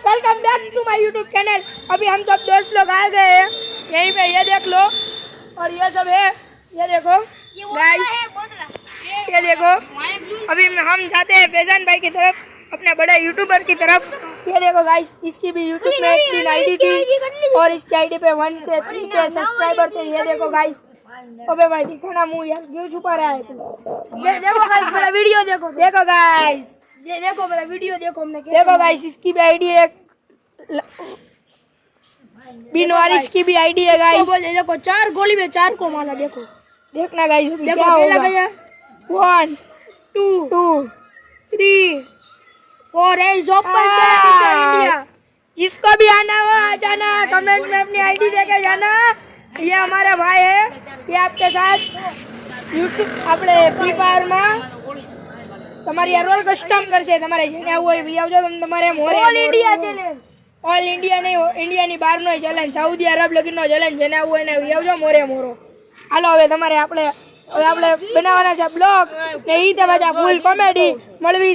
Welcome back to my YouTube channel. अभी हम सब दोस्त लोग आ गए हैं यहीं पे, ये देख लो। और ये सब है, ये देखो गाइस, ये देखो। अभी हम जाते हैं फैजान भाई की तरफ, अपने बड़े यूट्यूबर की तरफ। ये देखो गाइस, इसकी भी यूट्यूब में 3 आईडी थी और इसकी आईडी पे 1 से 3 के सब्सक्राइबर थे। ये देखो गाइस। अबे भाई दिखाना मुंह यार, क्यों छुपा रहा है तू? देखो गाइस मेरा वीडियो देखो, देखो गाइस, ये देखो मेरा वीडियो देखो। हमने देखो गाइस, इसकी भी आईडी है, बिनवारिस की भी आईडी है गाइस। देखो 4 गोली में 4 को मारा। देखो देखना गाइस, अभी क्या होगा। 1 2 3 4 एज ओपन इंडिया। जिसको भी आना हो आ जाना, कमेंट में अपनी आईडी देके जाना। ये हमारा भाई है, ये आपके साथ यूट्यूब આપણે ફ્રી ફાયરમાં તમારી રોલ કસ્ટમ કરશે। તમારે જેને આવું હોય બી આવજો, તમે તમારે મોરે all India challenge, all India નહીં, ઇન્ડિયાની બહારનો ચેલેન્જ, સાઉદી અરબ લગીનો ચેલેન્જ, જેને આવું હોય ને બી આવજો મોરે મોરો। હાલો હવે તમારે આપણે બનાવવાના છે બ્લોગ ને ઈ તે બધા ફૂલ કોમેડી મળવી।